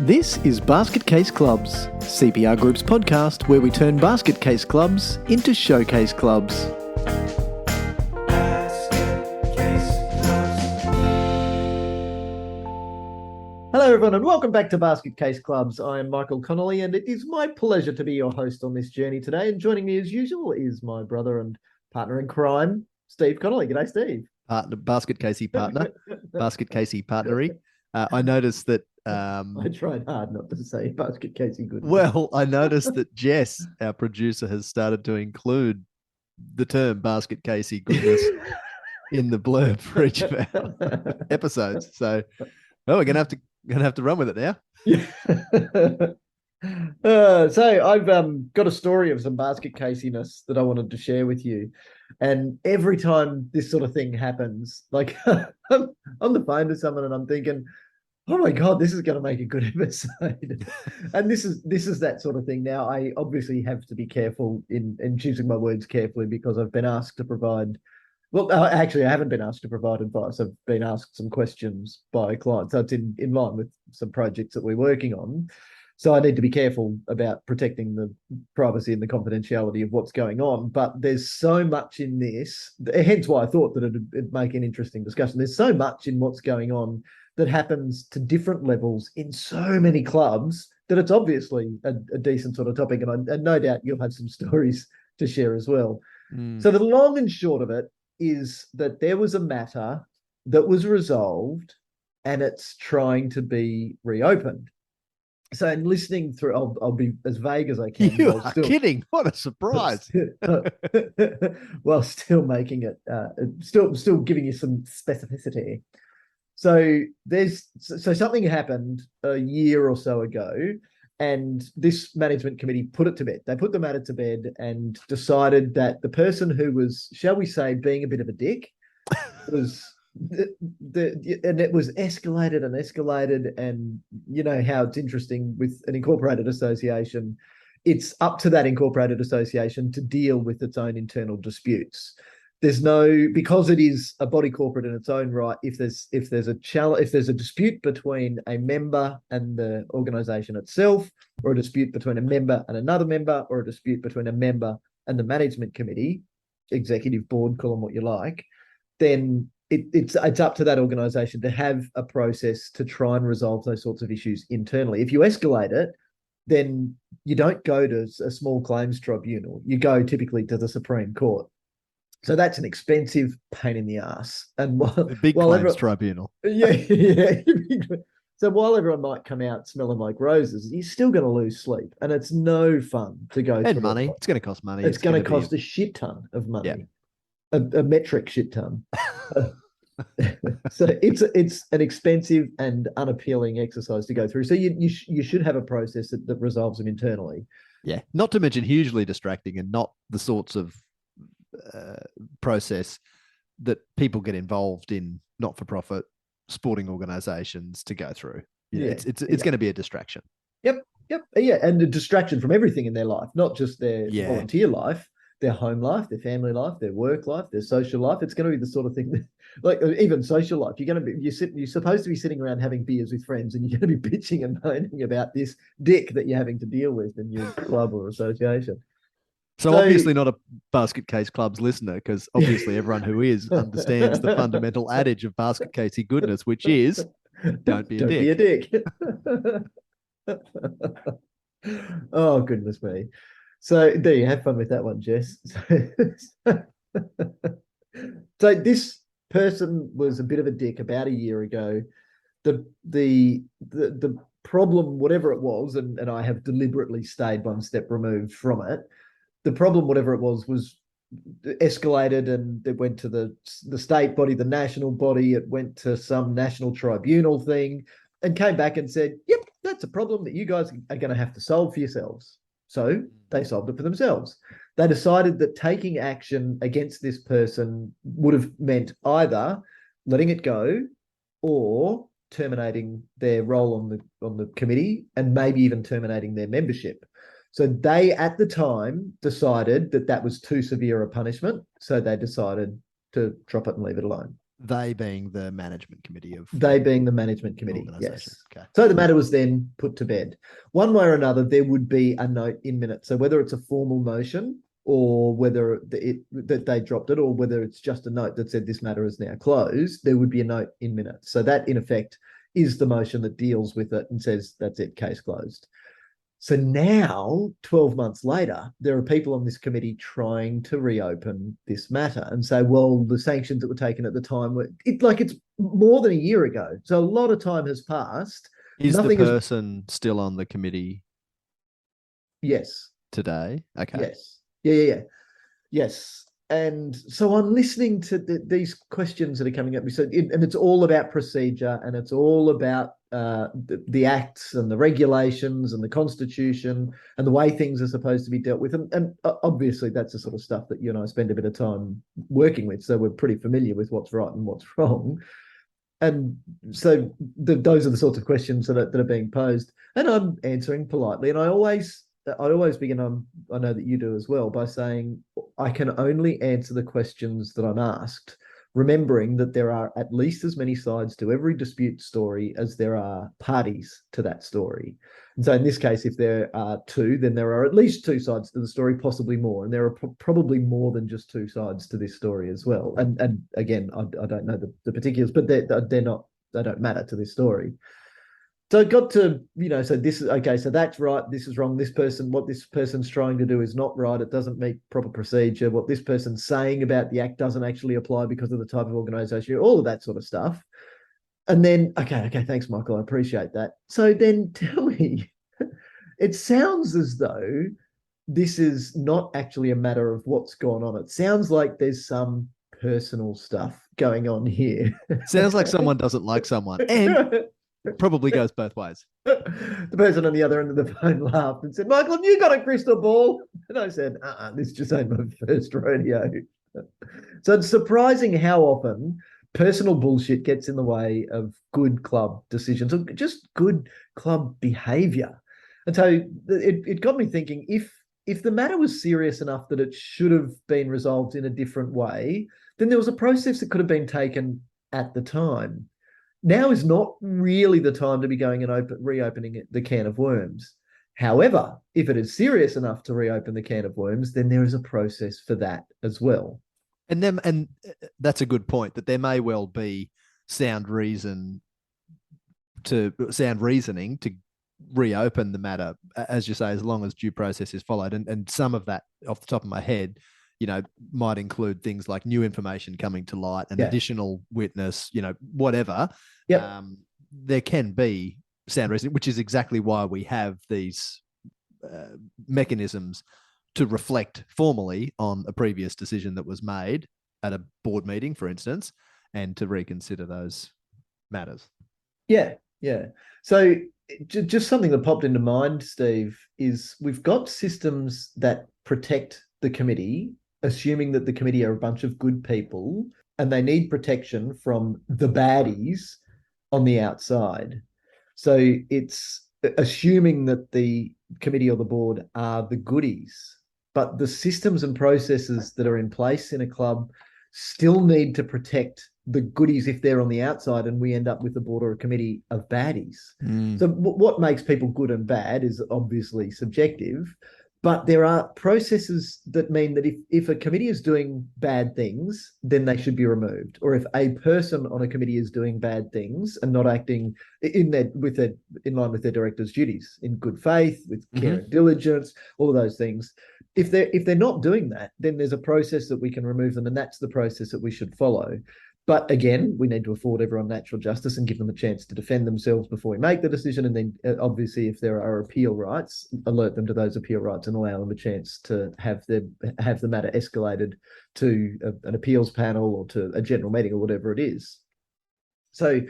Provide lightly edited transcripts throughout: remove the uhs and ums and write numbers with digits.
This is Basket Case Clubs, CPR Group's podcast where we turn basket case clubs into showcase clubs. Hello everyone and welcome back to Basket Case Clubs. I am Michael Connolly and it is my pleasure to be your host on this journey today. And joining me as usual is my brother and partner in crime, Steve Connolly. G'day, Steve. Basket Casey partner, Basket Casey partnery. I noticed that I tried hard not to say basket casey good. Well, I noticed that Jess, our producer, has started to include the term basket casey goodness in the blurb for each of our episodes. So, we're gonna have to run with it now. So I've got a story of some basket casiness that I wanted to share with you. And every time this sort of thing happens, like I'm on the phone to someone and I'm thinking, oh my God, this is going to make a good episode. And this is that sort of thing. Now, I obviously have to be careful in choosing my words carefully because I've been asked to provide, actually, I haven't been asked to provide advice. I've been asked some questions by clients. So it's in line with some projects that we're working on. So I need to be careful about protecting the privacy and the confidentiality of what's going on. But there's so much in this, hence why I thought that it'd make an interesting discussion. There's so much in what's going on that happens to different levels in so many clubs that it's obviously a decent sort of topic. And no doubt you'll have some stories to share as well. So the long and short of it is that there was a matter that was resolved and it's trying to be reopened. So in listening through, I'll be as vague as I can. You are kidding. What a surprise. While still making it, still giving you some specificity. So something happened a year or so ago, and this management committee put it to bed. They put the matter to bed and decided that the person who was, shall we say, being a bit of a dick was and it was escalated, and you know how it's interesting with an incorporated association. It's up to that incorporated association to deal with its own internal disputes. Because it is a body corporate in its own right, if there's a dispute between a member and the organisation itself, or a dispute between a member and another member, or a dispute between a member and the management committee, executive board, call them what you like, then it's up to that organisation to have a process to try and resolve those sorts of issues internally. If you escalate it, then you don't go to a small claims tribunal. You go typically to the Supreme Court. So that's an expensive pain in the ass. And a big claims tribunal. Yeah. So while everyone might come out smelling like roses, you're still going to lose sleep, and it's no fun to go. And money. It's going to cost money. It's going to cost a shit ton of money. Yeah. A metric shit ton. So it's an expensive and unappealing exercise to go through. So you should have a process that resolves them internally. Yeah, not to mention hugely distracting and not the sorts of process that people get involved in not-for-profit sporting organisations to go through. It's going to be a distraction. Yep. Yeah, and a distraction from everything in their life, not just their volunteer life, their home life, their family life, their work life, their social life. It's going to be the sort of thing that, like even social life, you're supposed to be sitting around having beers with friends, and you're going to be bitching and moaning about this dick that you're having to deal with in your club or association. So obviously not a Basket Case Clubs listener, because obviously everyone who is understands the fundamental adage of basket casey goodness, which is don't be a dick. Oh, goodness me. So there you have fun with that one, Jess. So this person was a bit of a dick about a year ago. The problem, whatever it was, and I have deliberately stayed one step removed from it. The problem, whatever it was escalated, and it went to the state body, the national body. It went to some national tribunal thing, and came back and said, "Yep, that's a problem that you guys are going to have to solve for yourselves." So they solved it for themselves. They decided that taking action against this person would have meant either letting it go or terminating their role on the committee, and maybe even terminating their membership. So they, at the time, decided that was too severe a punishment. So they decided to drop it and leave it alone. They being the management committee of They the being the management committee, organisation. yes. Okay. So the matter was then put to bed. One way or another, there would be a note in minutes. So whether it's a formal motion or whether that they dropped it, or whether it's just a note that said this matter is now closed, there would be a note in minutes. So that, in effect, is the motion that deals with it and says that's it, case closed. So now, 12 months later, there are people on this committee trying to reopen this matter and say, well, the sanctions that were taken at the time were it's more than a year ago. So a lot of time has passed. Is the Nothing has. person still on the committee Yes. today? Okay. Yes. Yeah. Yes. And so I'm listening to these questions that are coming up. And it's all about procedure, and it's all about the acts and the regulations and the constitution and the way things are supposed to be dealt with. And obviously, that's the sort of stuff that you and I spend a bit of time working with. So we're pretty familiar with what's right and what's wrong. And so those are the sorts of questions that are being posed. And I'm answering politely. And I always begin, I know that you do as well, by saying I can only answer the questions that I'm asked, remembering that there are at least as many sides to every dispute story as there are parties to that story. And so in this case, if there are two, then there are at least two sides to the story, possibly more. And there are probably more than just two sides to this story as well. And again, I don't know the particulars, but they're not, they don't matter to this story. So it got to, so this is okay, so that's right, this is wrong. What this person's trying to do is not right. It doesn't meet proper procedure. What this person's saying about the act doesn't actually apply because of the type of organization, all of that sort of stuff. And then, okay, thanks, Michael. I appreciate that. So then tell me, it sounds as though this is not actually a matter of what's gone on. It sounds like there's some personal stuff going on here. Sounds like someone doesn't like someone, and probably goes both ways. The person on the other end of the phone laughed and said, Michael, have you got a crystal ball? And I said, this just ain't my first rodeo. So it's surprising how often personal bullshit gets in the way of good club decisions, or just good club behavior. And so it got me thinking, if the matter was serious enough that it should have been resolved in a different way, then there was a process that could have been taken at the time. Now is not really the time to be going and reopening the can of worms. However, if it is serious enough to reopen the can of worms, then there is a process for that as well. And that's a good point, that there may well be sound reasoning to reopen the matter, as you say, as long as due process is followed. And some of that, off the top of my head, might include things like new information coming to light, an additional witness, whatever. Yep. There can be sound reasoning, which is exactly why we have these mechanisms to reflect formally on a previous decision that was made at a board meeting, for instance, and to reconsider those matters. Yeah. So just something that popped into mind, Steve, is we've got systems that protect the committee, assuming that the committee are a bunch of good people and they need protection from the baddies on the outside. So it's assuming that the committee or the board are the goodies, but the systems and processes that are in place in a club still need to protect the goodies if they're on the outside and we end up with a board or a committee of baddies. So what makes people good and bad is obviously subjective, but there are processes that mean that if a committee is doing bad things, then they should be removed. Or if a person on a committee is doing bad things and not acting in line with their director's duties, in good faith, with care and diligence, all of those things. If they're not doing that, then there's a process that we can remove them, and that's the process that we should follow. But again, we need to afford everyone natural justice and give them a chance to defend themselves before we make the decision. And then obviously, if there are appeal rights, alert them to those appeal rights and allow them a chance to have the matter escalated to an appeals panel or to a general meeting or whatever it is. So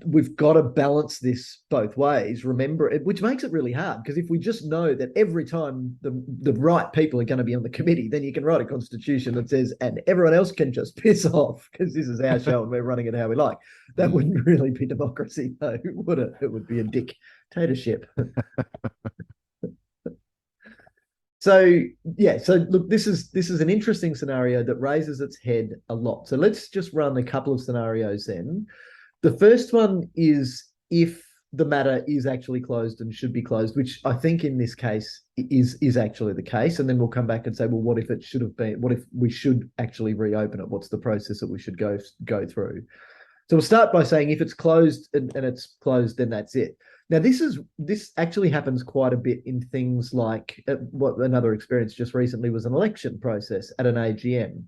we've got to balance this both ways. Remember it, which makes it really hard, because if we just know that every time the right people are going to be on the committee, then you can write a constitution that says, and everyone else can just piss off because this is our show and we're running it how we like. That wouldn't really be democracy, though, would it? It would be a dictatorship. So yeah, so look, this is an interesting scenario that raises its head a lot. So let's just run a couple of scenarios then. The first one is if the matter is actually closed and should be closed, which I think in this case is actually the case. And then we'll come back and say, well, what if it should have been? What if we should actually reopen it? What's the process that we should go through? So we'll start by saying if it's closed and it's closed, then that's it. Now this actually happens quite a bit in things like what another experience just recently was an election process at an AGM.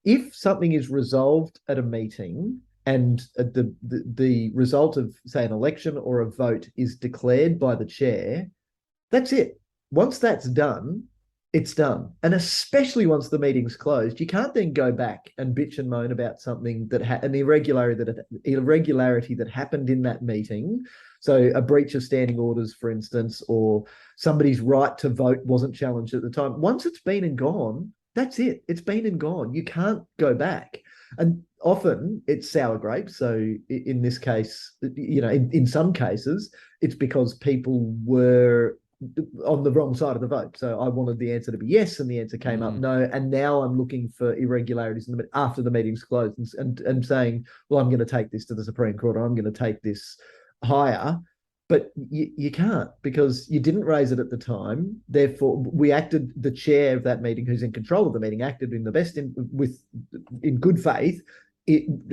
If something is resolved at a meeting and the result of say an election or a vote is declared by the chair, that's it. Once that's done, it's done. And especially once the meeting's closed, you can't then go back and bitch and moan about something that an irregularity that happened in that meeting. So a breach of standing orders, for instance, or somebody's right to vote wasn't challenged at the time. Once it's been and gone, that's it. It's been and gone. You can't go back. And often it's sour grapes. So in this case, in some cases, it's because people were on the wrong side of the vote. So I wanted the answer to be yes, and the answer came up no. And now I'm looking for irregularities after the meeting's closed and saying, well, I'm going to take this to the Supreme Court, or I'm going to take this higher. But you can't, because you didn't raise it at the time. Therefore, the chair of that meeting, who's in control of the meeting, acted in the best in good faith,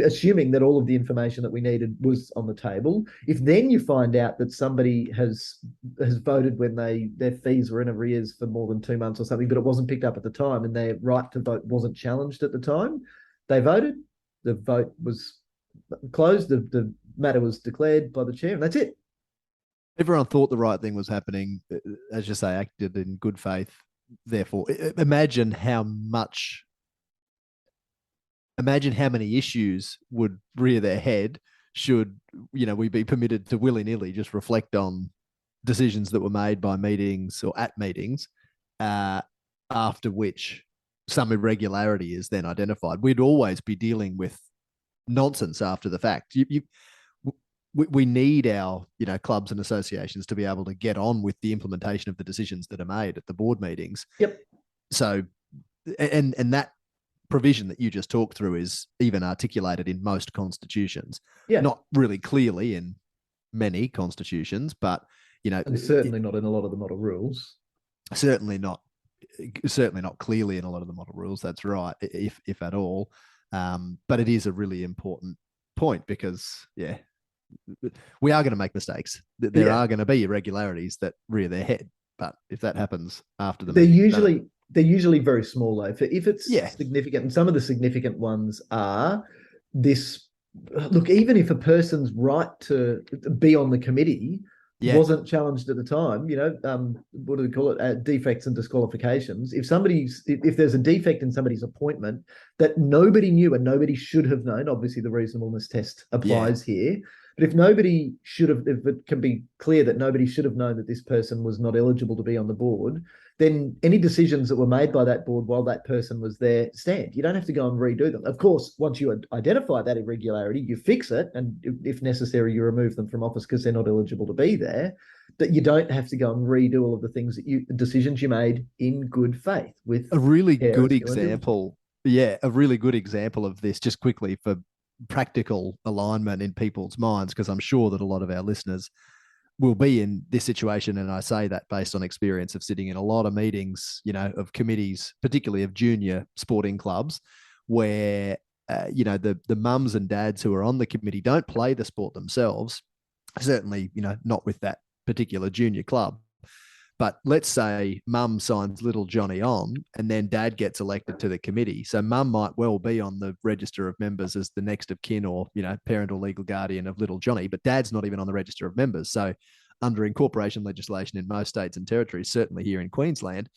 assuming that all of the information that we needed was on the table. If then you find out that somebody has voted when their fees were in arrears for more than 2 months or something, but it wasn't picked up at the time, and their right to vote wasn't challenged at the time, they voted, the vote was closed, the matter was declared by the chair, and that's it. Everyone thought the right thing was happening, as you say, acted in good faith. Therefore, imagine how many issues would rear their head should we be permitted to willy-nilly just reflect on decisions that were made by meetings or at meetings, after which some irregularity is then identified. We'd always be dealing with nonsense after the fact. We need our clubs and associations to be able to get on with the implementation of the decisions that are made at the board meetings. Yep. So, and that provision that you just talked through is even articulated in most constitutions. Yeah. Not really clearly in many constitutions, but and certainly not in a lot of the model rules. Certainly not clearly in a lot of the model rules. That's right, if at all. But it is a really important point because, we are going to make mistakes. There are going to be irregularities that rear their head. But if that happens after the meeting, they're usually very small though. If it's significant, and some of the significant ones are this. Look, even if a person's right to be on the committee wasn't challenged at the time, what do we call it? Defects and disqualifications. If there's a defect in somebody's appointment that nobody knew and nobody should have known, obviously the reasonableness test applies here. But if it can be clear that nobody should have known that this person was not eligible to be on the board, then any decisions that were made by that board while that person was there stand. You don't have to go and redo them. Of course, once you identify that irregularity, you fix it, and if necessary, you remove them from office because they're not eligible to be there. But you don't have to go and redo all of the decisions you made in good faith. With a really good example, a really good example of this, just quickly for practical alignment in people's minds, because I'm sure that a lot of our listeners will be in this situation. And I say that based on experience of sitting in a lot of meetings, of committees, particularly of junior sporting clubs, where, the mums and dads who are on the committee don't play the sport themselves. Certainly, not with that particular junior club. But let's say mum signs little Johnny on and then dad gets elected to the committee. So mum might well be on the register of members as the next of kin or, parent or legal guardian of little Johnny, but dad's not even on the register of members. So under incorporation legislation in most states and territories, certainly here in Queensland,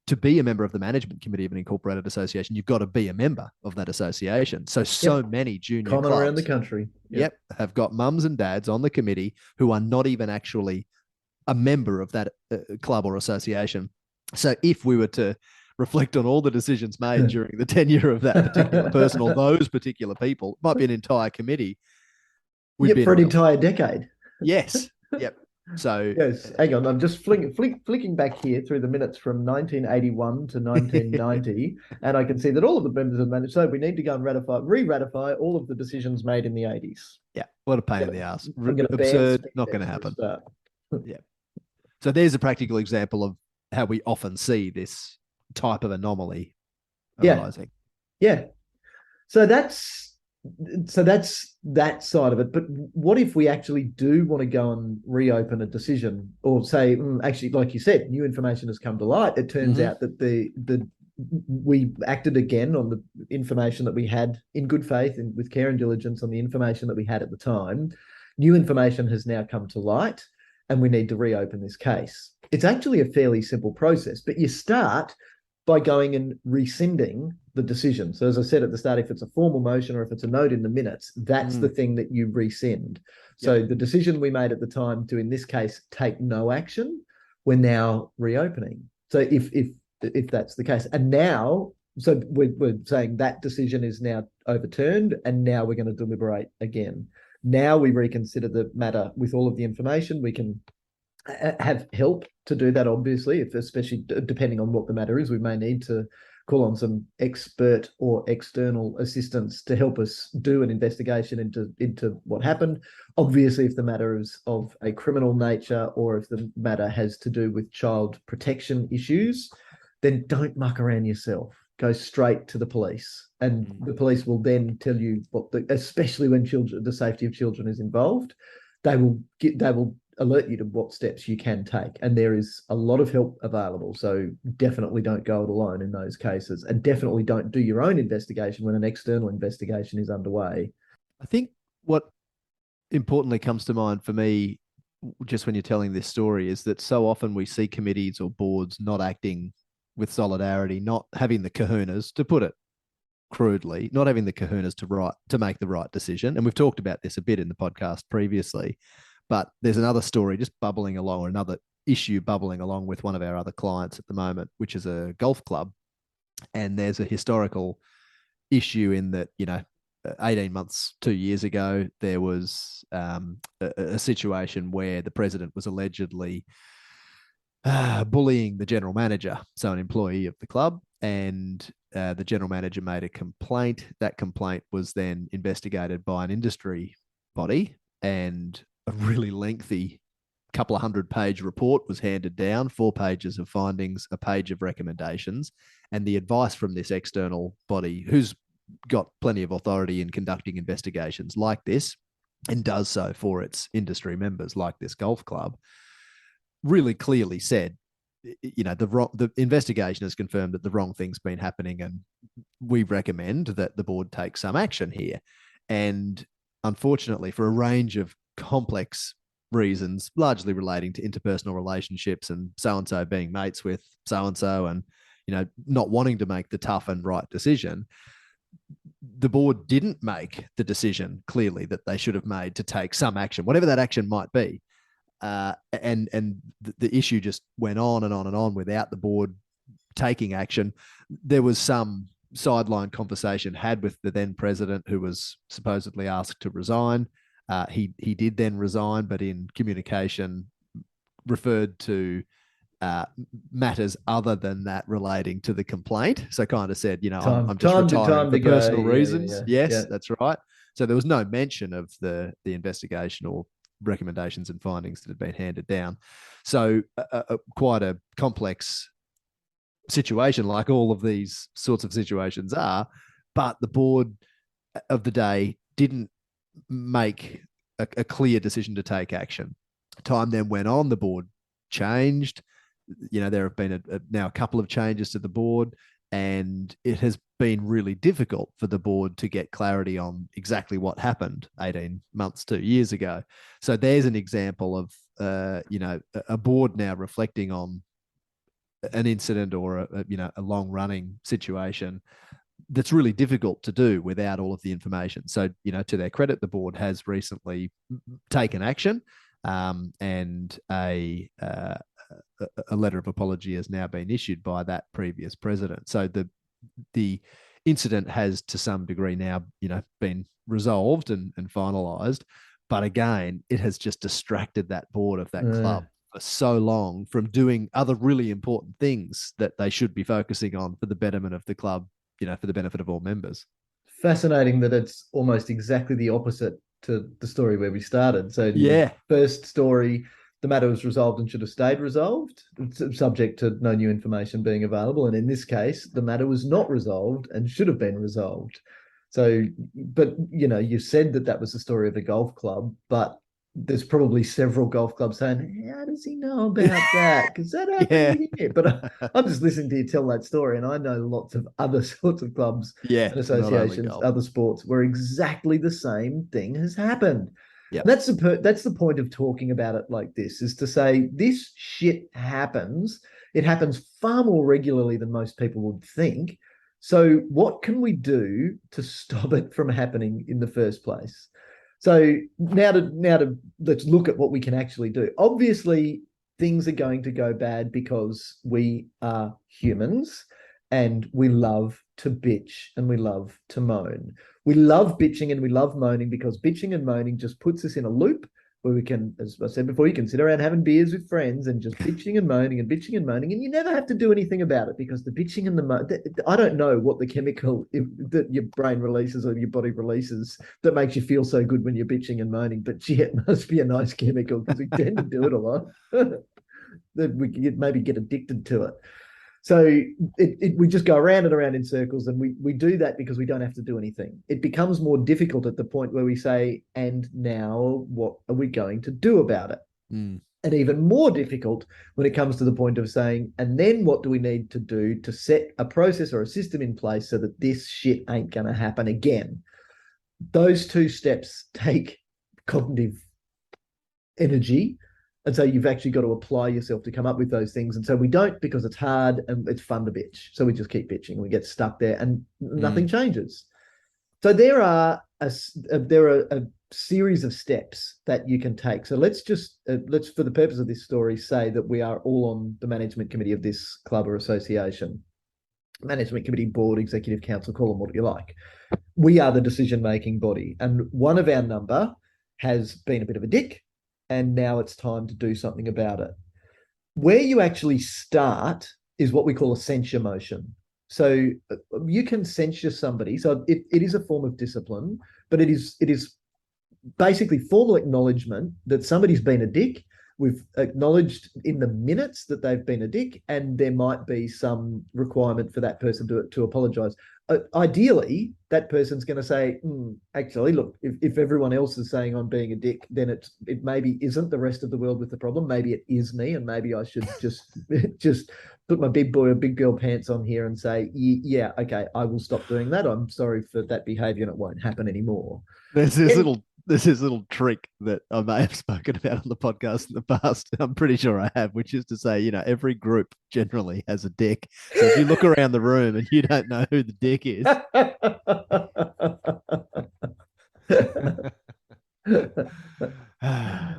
to be a member of the management committee of an incorporated association, you've got to be a member of that association. So many junior common clubs around the country. Have got mums and dads on the committee who are not even actually a member of that club or association. So if we were to reflect on all the decisions made during the tenure of that particular person or those particular people, it might be an entire committee. For an entire decade. Yes. Yep. So Yes, hang on. I'm just flicking back here through the minutes from 1981 to 1990, and I can see that all of the members of the management. So we need to go and re-ratify all of the decisions made in the 80s. yeah, what a pain in Gonna, the ass. I'm going to ban Absurd, speed not going to test for a happen. start. Yeah. So there's a practical example of how we often see this type of anomaly Yeah, arising. yeah. So that's that side of it. But what if we actually do want to go and reopen a decision, or say, actually, like you said, new information has come to light. It turns Mm-hmm. out that the we acted again on the information that we had in good faith and with care and diligence on the information that we had at the time. New information has now come to light, and we need to reopen this case. It's actually a fairly simple process, but you start by going and rescinding the decision. So as I said at the start, if it's a formal motion or if it's a note in the minutes, that's the thing that you rescind. Yep. So the decision we made at the time to, in this case, take no action, we're now reopening. So if that's the case, and now, so we're saying that decision is now overturned, and now we're going to deliberate again. Now we reconsider the matter with all of the information. We can have help to do that, obviously, if especially depending on what the matter is. We may need to call on some expert or external assistance to help us do an investigation into what happened. Obviously, if the matter is of a criminal nature or if the matter has to do with child protection issues, then don't muck around yourself. Go straight to the police, and the police will then tell you especially when the safety of children is involved, they will alert you to what steps you can take. And there is a lot of help available. So definitely don't go it alone in those cases. And definitely don't do your own investigation when an external investigation is underway. I think what importantly comes to mind for me, just when you're telling this story, is that so often we see committees or boards not acting with solidarity, not having the kahunas, to put it crudely, not having the kahunas to make the right decision. And we've talked about this a bit in the podcast previously. But there's another story just bubbling along, or another issue bubbling along with one of our other clients at the moment, which is a golf club. And there's a historical issue in that, 18 months, 2 years ago, there was a situation where the president was allegedly bullying the general manager, so an employee of the club. And the general manager made a complaint. That complaint was then investigated by an industry body, and a really lengthy couple of 100-page report was handed down, 4 pages of findings, a page of recommendations, and the advice from this external body, who's got plenty of authority in conducting investigations like this and does so for its industry members, like this golf club, really clearly said, the investigation has confirmed that the wrong thing's been happening, and we recommend that the board take some action here. And unfortunately, for a range of complex reasons, largely relating to interpersonal relationships and so being mates with so and not wanting to make the tough and right decision, the board didn't make the decision clearly that they should have made to take some action, whatever that action might be. And the issue just went on and on and on without the board taking action. There was some sideline conversation had with the then president, who was supposedly asked to resign. He did then resign, but in communication referred to matters other than that relating to the complaint. So kind of said, I'm just retiring for personal reasons. Yes, that's right. So there was no mention of the investigation or recommendations and findings that had been handed down. So quite a complex situation, like all of these sorts of situations are. But the board of the day didn't make a clear decision to take action. Time then went on, the board changed. There have been now a couple of changes to the board, and it has been really difficult for the board to get clarity on exactly what happened 18 months, 2 years ago. So there's an example of, a board now reflecting on an incident or a long running situation that's really difficult to do without all of the information. So, to their credit, the board has recently taken action, and a letter of apology has now been issued by that previous president. So the incident has, to some degree, now been resolved and finalised. But again, it has just distracted that board of that Uh, club for so long from doing other really important things that they should be focusing on for the betterment of the club, for the benefit of all members. Fascinating that it's almost exactly the opposite to the story where we started. So in the Yeah. first story, the matter was resolved and should have stayed resolved, subject to no new information being available. And in this case, the matter was not resolved and should have been resolved. So, but you said that was the story of a golf club, but there's probably several golf clubs saying, "How does he know about that? Because that Yeah. happened here." But I'm just listening to you tell that story, and I know lots of other sorts of clubs Yeah. and Not only associations, golf. other sports, where exactly the same thing has happened. Yeah. That's the point of talking about it like this, is to say this shit happens. It happens far more regularly than most people would think. So what can we do to stop it from happening in the first place? So now to let's look at what we can actually do. Obviously, things are going to go bad because we are humans and we love to bitch and we love to moan. We love bitching and we love moaning because bitching and moaning just puts us in a loop where we can, as I said before, you can sit around having beers with friends and just bitching and moaning and bitching and moaning, and you never have to do anything about it because the bitching and I don't know what the chemical that your brain releases or your body releases that makes you feel so good when you're bitching and moaning, but gee, it must be a nice chemical because we tend to do it a lot. That we maybe get addicted to it. So we just go around and around in circles, and we do that because we don't have to do anything. It becomes more difficult at the point where we say, and now what are we going to do about it? Mm. And even more difficult when it comes to the point of saying, and then what do we need to do to set a process or a system in place so that this shit ain't going to happen again? Those two steps take cognitive energy. And so you've actually got to apply yourself to come up with those things. And so we don't, because it's hard and it's fun to bitch. So we just keep bitching. We get stuck there and nothing changes. So there are a series of steps that you can take. So let's for the purpose of this story, say that we are all on the management committee of this club or association. Management committee, board, executive council, call them what you like. We are the decision-making body. And one of our number has been a bit of a dick, and now it's time to do something about it. Where you actually start is what we call a censure motion. So you can censure somebody. So it is a form of discipline, but it is basically formal acknowledgement that somebody's been a dick. We've acknowledged in the minutes that they've been a dick, and there might be some requirement for that person to apologize. Ideally, that person's going to say, actually, look, if everyone else is saying I'm being a dick, then it maybe isn't the rest of the world with the problem. Maybe it is me, and maybe I should just put my big boy or big girl pants on here and say, yeah, okay, I will stop doing that. I'm sorry for that behavior, and it won't happen anymore. There's this little trick that I may have spoken about on the podcast in the past. I'm pretty sure I have, which is to say, every group generally has a dick. So if you look around the room and you don't know who the dick is,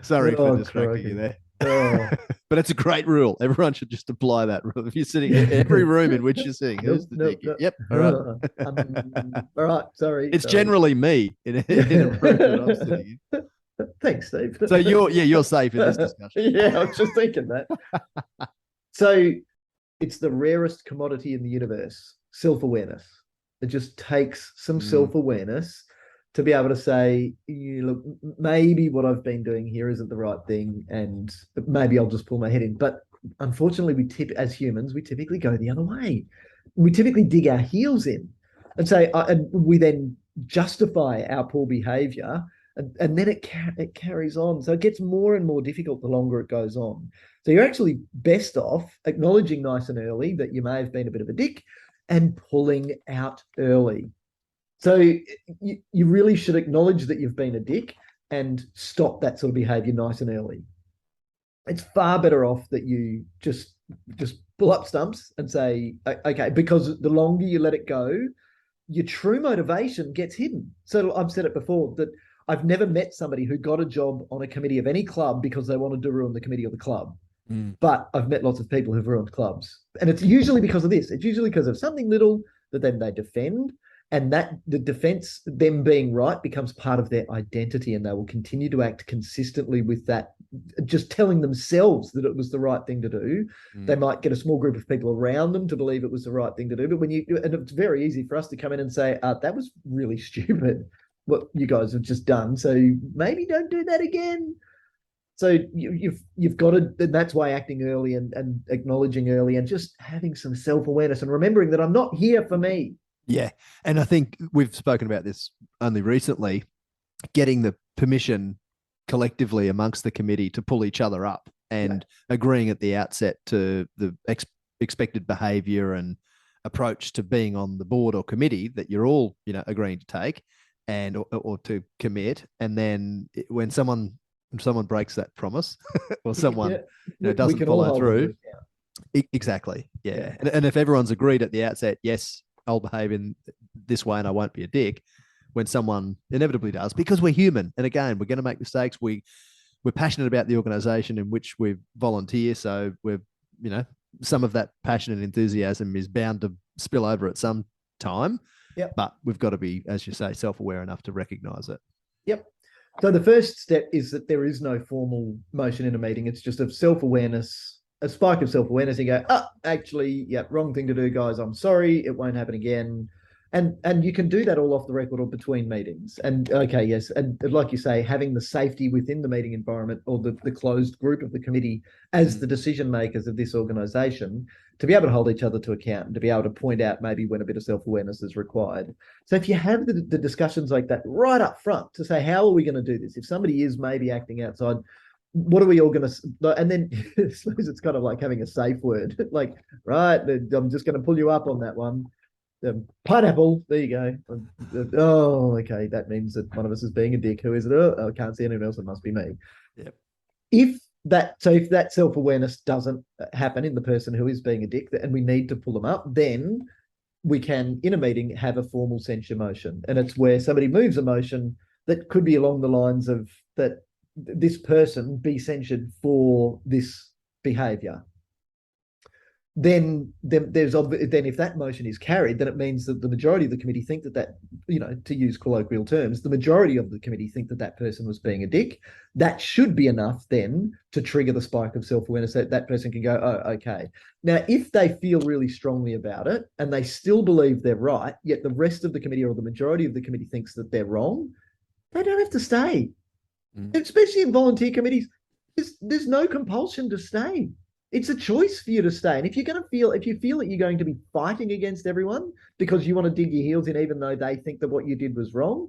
sorry for distracting you there. But it's a great rule. Everyone should just apply that rule. If you're sitting in every room in which you're sitting, who's the dick? Yep. All right. All right. Sorry. It's generally me in a room that I'm sitting in. Thanks, Steve. So you're safe in this discussion. Yeah, I was just thinking that. So it's the rarest commodity in the universe, self-awareness. It just takes some self-awareness to be able to say, look, maybe what I've been doing here isn't the right thing, and maybe I'll just pull my head in. But unfortunately, as humans, we typically go the other way. We typically dig our heels in and say, and we then justify our poor behavior, and then it carries on. So it gets more and more difficult the longer it goes on. So you're actually best off acknowledging nice and early that you may have been a bit of a dick and pulling out early. So you really should acknowledge that you've been a dick and stop that sort of behavior nice and early. It's far better off that you just pull up stumps and say, okay, because the longer you let it go, your true motivation gets hidden. So I've said it before that I've never met somebody who got a job on a committee of any club because they wanted to ruin the committee or the club. But I've met lots of people who've ruined clubs. And it's usually because of this. It's usually because of something little that then they defend. And that the defense, them being right, becomes part of their identity, and they will continue to act consistently with that, just telling themselves that it was the right thing to do. They might get a small group of people around them to believe it was the right thing to do. But and it's very easy for us to come in and say, that was really stupid what you guys have just done. So maybe don't do that again. So you've got to, and that's why acting early and acknowledging early and just having some self-awareness and remembering that I'm not here for me. Yeah. And I think we've spoken about this only recently, getting the permission collectively amongst the committee to pull each other up and agreeing at the outset to the expected behaviour and approach to being on the board or committee that you're all, agreeing to take and or to commit. And then when someone breaks that promise or someone doesn't follow through. Exactly. Yeah. And if everyone's agreed at the outset, yes, I'll behave in this way and I won't be a dick, when someone inevitably does, because we're human. And again, we're going to make mistakes. We're passionate about the organization in which we volunteer. So we're, some of that passion and enthusiasm is bound to spill over at some time. Yep. But we've got to be, as you say, self-aware enough to recognize it. Yep. So the first step is that there is no formal motion in a meeting. It's just a self-awareness, a spike of self-awareness. You go, actually, wrong thing to do, guys. I'm sorry. It won't happen again. And you can do that all off the record or between meetings. And okay, yes. And like you say, having the safety within the meeting environment or the closed group of the committee as the decision makers of this organization to be able to hold each other to account and to be able to point out maybe when a bit of self-awareness is required. So if you have the discussions like that right up front to say, how are we going to do this? If somebody is maybe acting outside, what are we all going to, and then I suppose it's kind of like having a safe word, like, right, I'm just going to pull you up on that one. Pineapple, there you go. Oh, okay, that means that one of us is being a dick. Who is it? I can't see anyone else. It must be me. Yep. If that self-awareness doesn't happen in the person who is being a dick, and we need to pull them up, then we can, in a meeting, have a formal censure motion. And it's where somebody moves a motion that could be along the lines of that this person be censured for this behavior. Then if that motion is carried, then it means that the majority of the committee think that to use colloquial terms, the majority of the committee think that person was being a dick. That should be enough then to trigger the spike of self-awareness that person can go, oh, okay. Now, if they feel really strongly about it and they still believe they're right, yet the rest of the committee or the majority of the committee thinks that they're wrong, they don't have to stay. Especially in volunteer committees, there's no compulsion to stay. It's a choice for you to stay. And if you feel that you're going to be fighting against everyone because you want to dig your heels in, even though they think that what you did was wrong,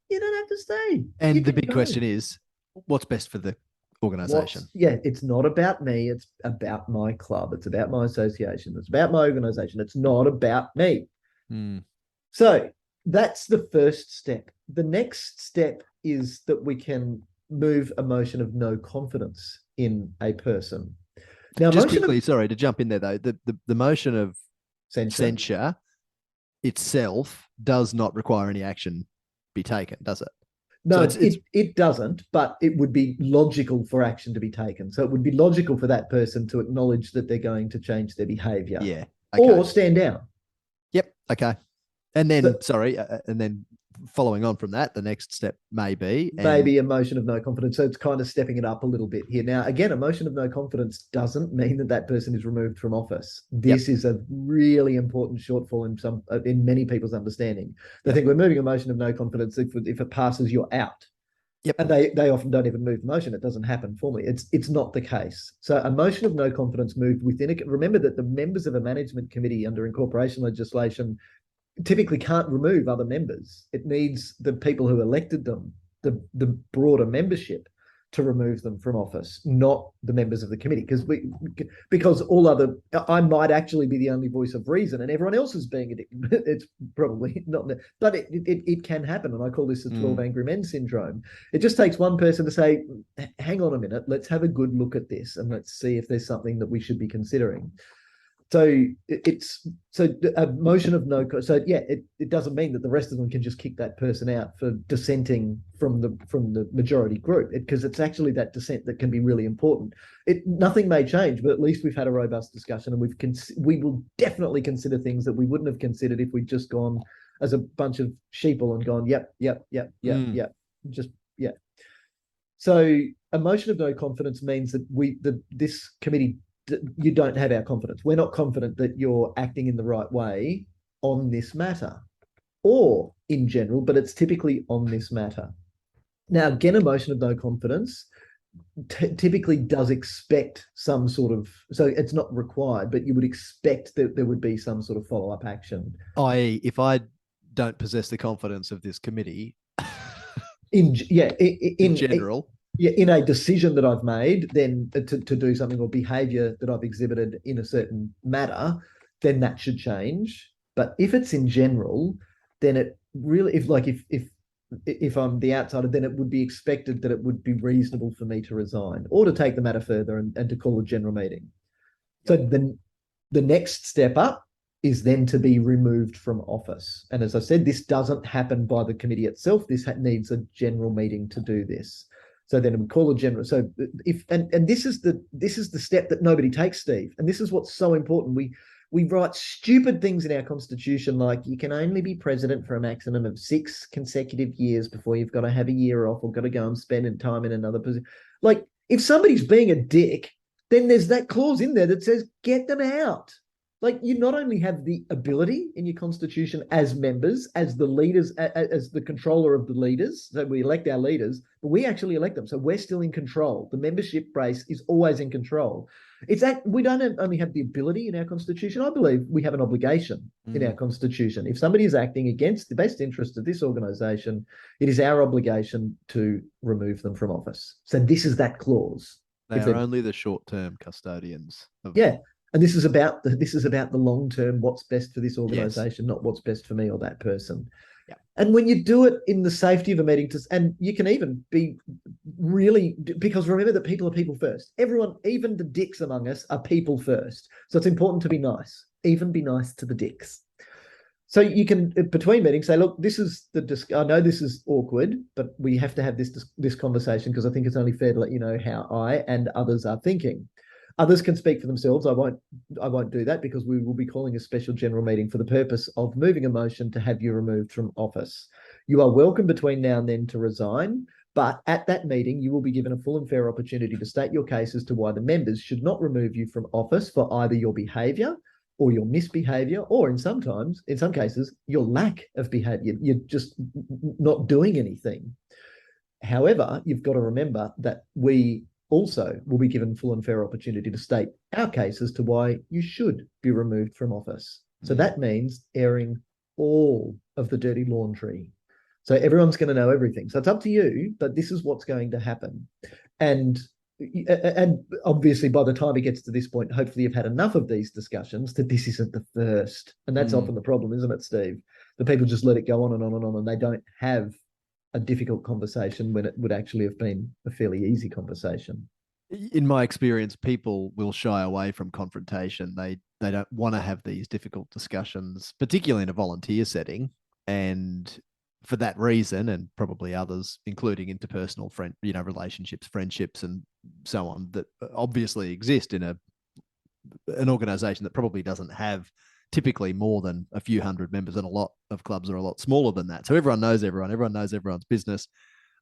you don't have to stay. And the big question is, what's best for the organization? It's not about me. It's about my club. It's about my association. It's about my organization. It's not about me. So that's the first step. The next step is that we can move a motion of no confidence in a person. Now, just quickly, sorry to jump in there though, the motion of censure itself does not require any action be taken, does it? No, so it doesn't, but it would be logical for action to be taken. So it would be logical for that person to acknowledge that they're going to change their behavior. Yeah. Okay. Or stand down. Yep. Okay. And then, and then following on from that, the next step may be a motion of no confidence. So it's kind of stepping it up a little bit here. Now, again, a motion of no confidence doesn't mean that person is removed from office. This is a really important shortfall in many people's understanding. They think we're moving a motion of no confidence if it passes, you're out. Yep. And they often don't even move the motion. It doesn't happen formally. It's not the case. So a motion of no confidence moved within remember that the members of a management committee under incorporation legislation typically can't remove other members. It needs the people who elected them, the broader membership, to remove them from office, not the members of the committee. Because I might actually be the only voice of reason and everyone else is being addicted. It's probably not, but it can happen. And I call this the 12 angry men syndrome. It just takes one person to say, hang on a minute, let's have a good look at this and let's see if there's something that we should be considering. So it's a motion of no. So it doesn't mean that the rest of them can just kick that person out for dissenting from the majority group, because it's actually that dissent that can be really important. Nothing may change, but at least we've had a robust discussion, and we will definitely consider things that we wouldn't have considered if we'd just gone, as a bunch of sheeple and gone, yep, yep, yep, yep, Mm. yep, just yeah. So a motion of no confidence means that this committee, you don't have our confidence. We're not confident that you're acting in the right way on this matter, or in general, but it's typically on this matter. Now, again, a motion of no confidence typically does expect some sort of, so it's not required, but you would expect that there would be some sort of follow-up action. I.e., if I don't possess the confidence of this committee, in general, yeah, in a decision that I've made, then to do something, or behavior that I've exhibited in a certain matter, then that should change. But if it's in general, then it really, if I'm the outsider, then it would be expected that it would be reasonable for me to resign or to take the matter further and to call a general meeting. So then the next step up is then to be removed from office. And as I said, this doesn't happen by the committee itself. This needs a general meeting to do this. So then we call a general. So if and this is the step that nobody takes, Steve. And this is what's so important. We write stupid things in our constitution like you can only be president for a maximum of 6 consecutive years before you've got to have a year off or got to go and spend time in another position. Like if somebody's being a dick, then there's that clause in there that says get them out. Like you not only have the ability in your constitution as members, as the leaders, as the controller of the leaders, so we elect our leaders, but we actually elect them. So we're still in control. The membership base is always in control. It's that we don't only have the ability in our constitution. I believe we have an obligation in our constitution. If somebody is acting against the best interest of this organization, it is our obligation to remove them from office. So this is that clause. They are only the short-term custodians. Yeah. And this is about the long term, what's best for this organization, yes. not what's best for me or that person. Yeah. And when you do it in the safety of a meeting, and you can even be really, because remember that people are people first. Everyone, even the dicks among us, are people first. So it's important to be nice. Even be nice to the dicks. So you can, between meetings, say, look, this is I know this is awkward, but we have to have this conversation because I think it's only fair to let you know how I and others are thinking. Others can speak for themselves. I won't do that because we will be calling a special general meeting for the purpose of moving a motion to have you removed from office. You are welcome between now and then to resign, but at that meeting, you will be given a full and fair opportunity to state your case as to why the members should not remove you from office for either your behaviour or your misbehaviour, or in some cases, your lack of behaviour. You're just not doing anything. However, you've got to remember that we also will be given full and fair opportunity to state our case as to why you should be removed from office. So that means airing all of the dirty laundry. So everyone's going to know everything. So it's up to you, but this is what's going to happen. And obviously by the time it gets to this point, hopefully you've had enough of these discussions that this isn't the first. And that's often the problem, isn't it, Steve? The people just let it go on and on and on, and they don't have a difficult conversation when it would actually have been a fairly easy conversation. In my experience, people will shy away from confrontation. They don't want to have these difficult discussions, particularly in a volunteer setting. And for that reason, and probably others, including interpersonal relationships, friendships, and so on, that obviously exist in an organization that probably doesn't have typically more than a few hundred members, and a lot of clubs are a lot smaller than that. So everyone knows everyone knows everyone's business.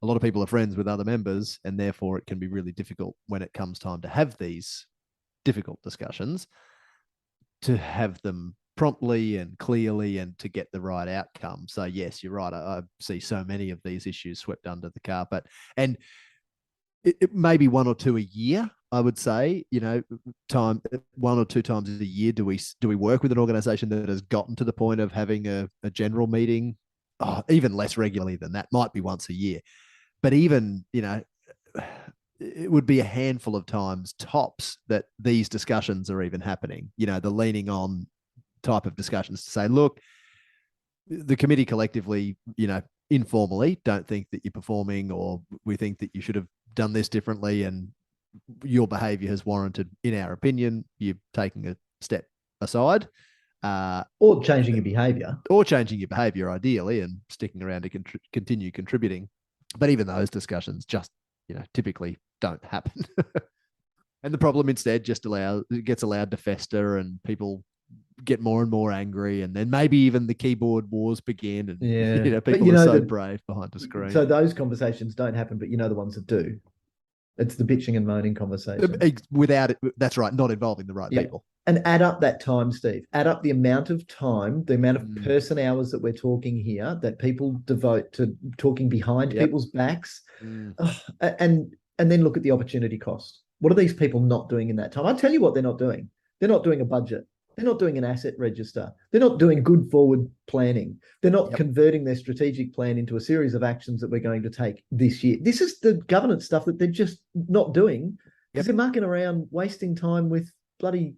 A lot of people are friends with other members, and therefore it can be really difficult when it comes time to have these difficult discussions, to have them promptly and clearly and to get the right outcome. So yes, you're right. I see so many of these issues swept under the carpet, and it may be one or two a year. I would say, time 1 or 2 times a year. Do we work with an organization that has gotten to the point of having a general meeting? Oh, even less regularly than that. Might be once a year, but even it would be a handful of times tops that these discussions are even happening. The leaning on type of discussions to say, look, the committee collectively, informally don't think that you're performing, or we think that you should have done this differently, and your behavior has warranted, in our opinion, you taking a step aside. Or changing your behavior. Or changing your behavior, ideally, and sticking around to continue contributing. But even those discussions just, typically don't happen. And the problem instead just gets allowed to fester, and people get more and more angry, and then maybe even the keyboard wars begin, and Yeah. But people are so brave behind the screen. so those conversations don't happen, but the ones that do. It's the bitching and moaning conversation. Without it, that's right, not involving the right Yeah. people. And add up that time, Steve. Add up the amount of time, the amount of Mm. person hours that we're talking here that people devote to talking behind Yep. people's backs. Mm. And then look at the opportunity cost. What are these people not doing in that time? I'll tell you what they're not doing. They're not doing a budget. They're not doing an asset register. They're not doing good forward planning. They're not Yep. converting their strategic plan into a series of actions that we're going to take this year. This is the governance stuff that they're just not doing because Yep. they're mucking around, wasting time with bloody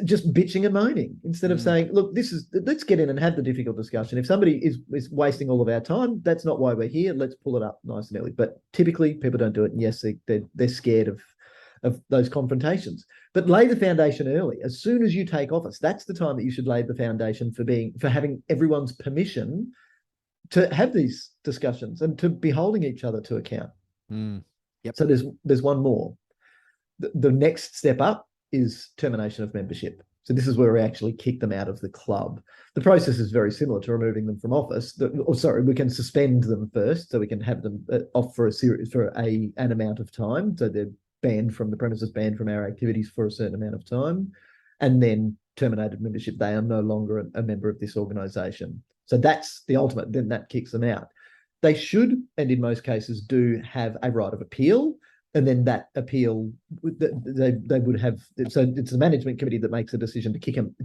just bitching and moaning instead of Mm. saying, look, let's get in and have the difficult discussion. If somebody is wasting all of our time, that's not why we're here. Let's pull it up nice and early. But typically people don't do it. And yes, they're scared of those confrontations. But lay the foundation early. As soon as you take office, that's the time that you should lay the foundation for having everyone's permission to have these discussions and to be holding each other to account. Mm. Yep. So there's one more. The next step up is termination of membership. So this is where we actually kick them out of the club. The process is very similar to removing them from office. We can suspend them first, so we can have them off for an amount of time. So they're banned from the premises, banned from our activities for a certain amount of time, and then terminated membership. They are no longer a member of this organisation. So that's the ultimate. Then that kicks them out. They should, and in most cases do, have a right of appeal. And then that appeal, they would have. So it's the management committee that makes a decision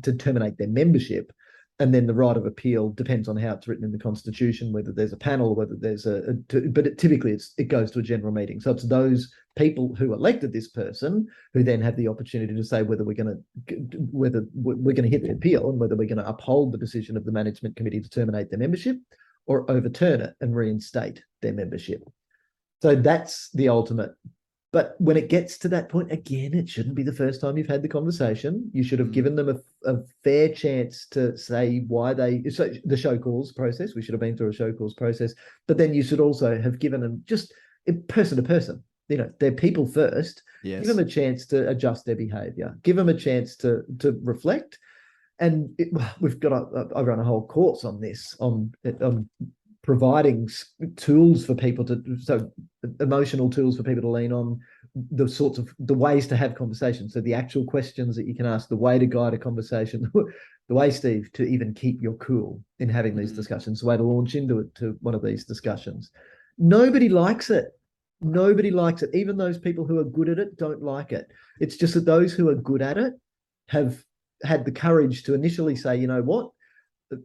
to terminate their membership, and then the right of appeal depends on how it's written in the constitution, whether there's a panel or whether there's typically it goes to a general meeting. So it's those people who elected this person who then have the opportunity to say whether we're going to hit the appeal and whether we're going to uphold the decision of the management committee to terminate their membership or overturn it and reinstate their membership. So that's the ultimate. But when it gets to that point, again, it shouldn't be the first time you've had the conversation. You should have given them a fair chance to say why the show cause process. We should have been through a show cause process. But then you should also have given them just person to person. They're people first. Yes. Give them a chance to adjust their behaviour. Give them a chance to reflect. And I run a whole course on this, on providing tools for people emotional tools for people to lean on, the ways to have conversations. So the actual questions that you can ask, the way to guide a conversation, the way, Steve, to even keep your cool in having these discussions, the way to launch into one of these discussions. Nobody likes it. Nobody likes it. Even those people who are good at it don't like it. It's just that those who are good at it have had the courage to initially say, you know what?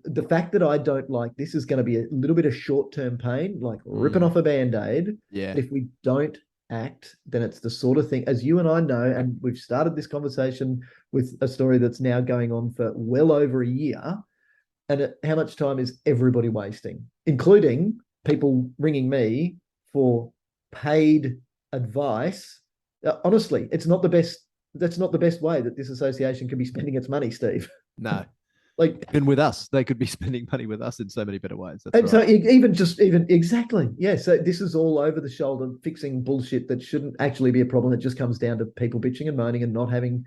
The fact that I don't like this is going to be a little bit of short-term pain, like ripping off a Band-Aid. Yeah. But if we don't act, then it's the sort of thing, as you and I know, and we've started this conversation with a story that's now going on for well over a year. And how much time is everybody wasting, including people ringing me for paid advice? Honestly, it's not the best. That's not the best way that this association can be spending its money, Steve. No. Like, even with us, they could be spending money with us in so many better ways. That's and right. so even exactly, yeah. So this is all over the shoulder fixing bullshit that shouldn't actually be a problem. It just comes down to people bitching and moaning and not having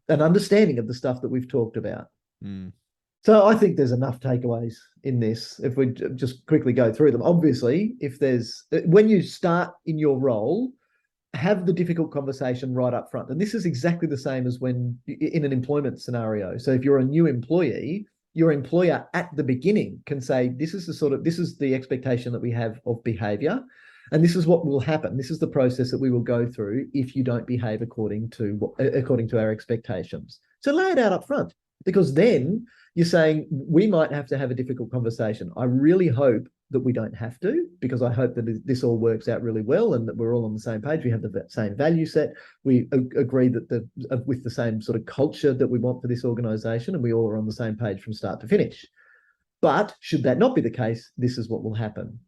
an understanding of the stuff that we've talked about. Mm. So I think there's enough takeaways in this. If we just quickly go through them, obviously, when you start in your role, have the difficult conversation right up front. And this is exactly the same as when in an employment scenario. So if you're a new employee, your employer at the beginning can say, this is the expectation that we have of behavior. And this is what will happen. This is the process that we will go through if you don't behave according to our expectations. So lay it out up front, because then you're saying we might have to have a difficult conversation. I really hope that we don't have to, because I hope that this all works out really well and that we're all on the same page. We have the same value set. We agree that with the same sort of culture that we want for this organisation, and we all are on the same page from start to finish. But should that not be the case, this is what will happen.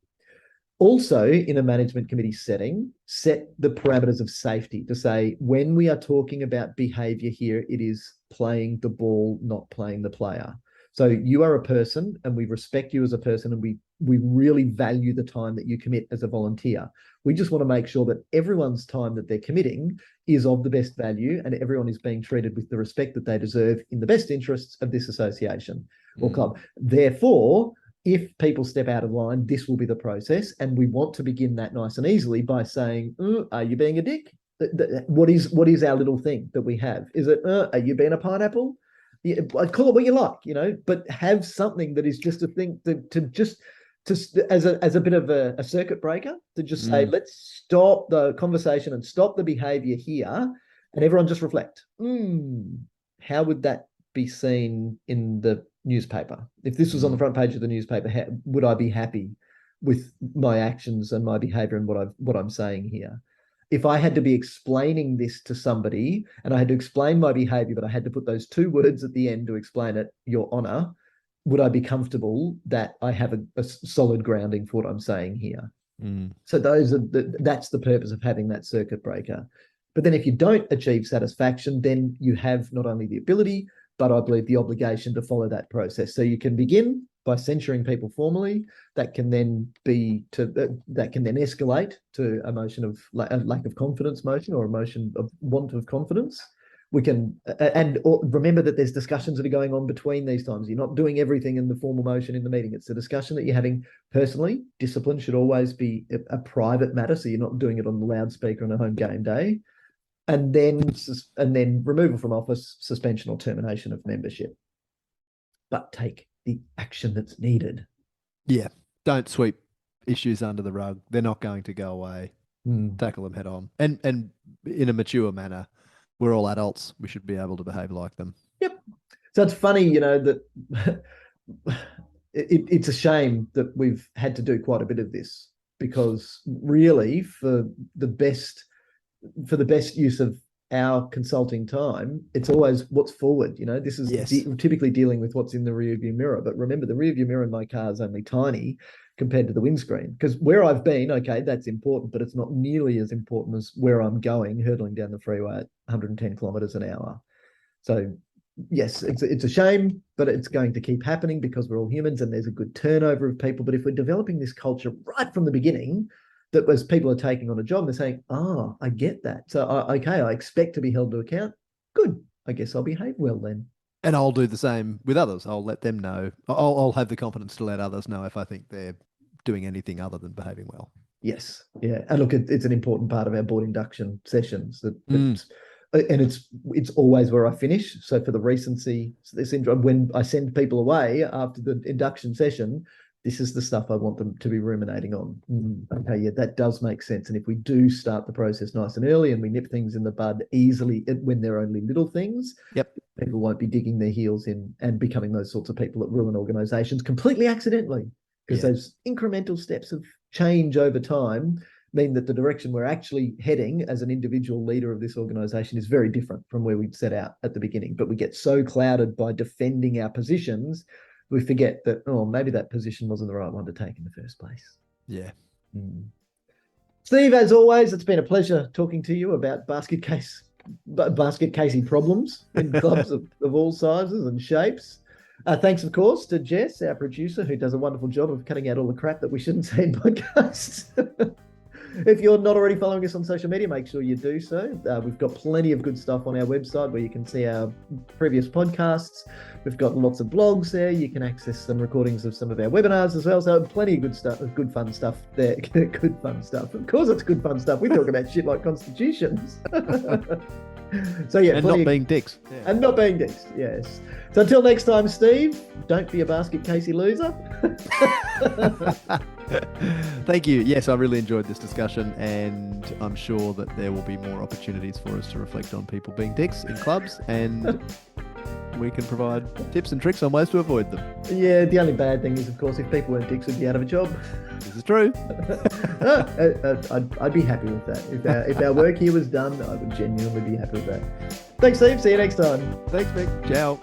Also, in a management committee setting, set the parameters of safety to say, when we are talking about behaviour here, it is playing the ball, not playing the player. So you are a person and we respect you as a person and we we really value the time that you commit as a volunteer. We just want to make sure that everyone's time that they're committing is of the best value and everyone is being treated with the respect that they deserve in the best interests of this association or club. Therefore, if people step out of line, this will be the process. And we want to begin that nice and easily by saying, are you being a dick? What is our little thing that we have? Is it, are you being a pineapple? Yeah, call it what you like, but have something that is just a thing as a bit of a circuit breaker to just say, let's stop the conversation and stop the behavior here, and everyone just reflect. How would that be seen in the newspaper? If this was on the front page of the newspaper, would I be happy with my actions and my behavior and what I'm saying here? If I had to be explaining this to somebody and I had to explain my behavior, but I had to put those 2 words at the end to explain it, Your Honour, would I be comfortable that I have a solid grounding for what I'm saying here? So that's the purpose of having that circuit breaker. But then if you don't achieve satisfaction, then you have not only the ability, but I believe the obligation to follow that process. So you can begin by censuring people formally. That can then escalate to a motion of lack of confidence motion or a motion of want of confidence. We can remember that there's discussions that are going on between these times. You're not doing everything in the formal motion in the meeting. It's a discussion that you're having personally. Discipline should always be a private matter, so you're not doing it on the loudspeaker on a home game day. And then removal from office, suspension or termination of membership. But take the action that's needed. Yeah. Don't sweep issues under the rug. They're not going to go away. Tackle them head on. And in a mature manner. We're all adults. We should be able to behave like them. Yep. So it's funny, that it's a shame that we've had to do quite a bit of this, because really for the best use of our consulting time, it's always what's forward. This is typically dealing with what's in the rearview mirror. But remember, the rearview mirror in my car is only tiny compared to the windscreen, because where I've been, okay, that's important, but it's not nearly as important as where I'm going, hurtling down the freeway at 110 kilometers an hour. So yes, it's a shame, but it's going to keep happening because we're all humans and there's a good turnover of people. But if we're developing this culture right from the beginning, that as people are taking on a job, they're saying, I get that. So, I expect to be held to account. Good. I guess I'll behave well then. And I'll do the same with others. I'll let them know. I'll have the confidence to let others know if I think they're doing anything other than behaving well. Yes. Yeah. And look, it's an important part of our board induction sessions. And it's always where I finish. So for the recency syndrome, when I send people away after the induction session, this is the stuff I want them to be ruminating on. Okay, yeah, that does make sense. And if we do start the process nice and early and we nip things in the bud easily when they're only little things, people won't be digging their heels in and becoming those sorts of people that ruin organizations completely accidentally, because those incremental steps of change over time mean that the direction we're actually heading as an individual leader of this organization is very different from where we'd set out at the beginning. But we get so clouded by defending our positions, we forget that, maybe that position wasn't the right one to take in the first place. Yeah. Steve, as always, it's been a pleasure talking to you about basket casey problems in clubs of all sizes and shapes. Thanks, of course, to Jess, our producer, who does a wonderful job of cutting out all the crap that we shouldn't say in podcasts. If you're not already following us on social media, make sure you do so. We've got plenty of good stuff on our website where you can see our previous podcasts. We've got lots of blogs there. You can access some recordings of some of our webinars as well. So plenty of good stuff, good fun stuff there. Good fun stuff. Of course, it's good fun stuff. We talk about shit like constitutions. So yeah, and not being dicks. Yeah. And not being dicks, yes. So until next time, Steve, don't be a basket casey loser. Thank you. Yes, I really enjoyed this discussion, and I'm sure that there will be more opportunities for us to reflect on people being dicks in clubs, and we can provide tips and tricks on ways to avoid them. Yeah, the only bad thing is, of course, if people weren't dicks, we'd be out of a job. This is true. I'd be happy with that. If our work here was done, I would genuinely be happy with that. Thanks, Steve. See you next time. Thanks, Mick. Ciao.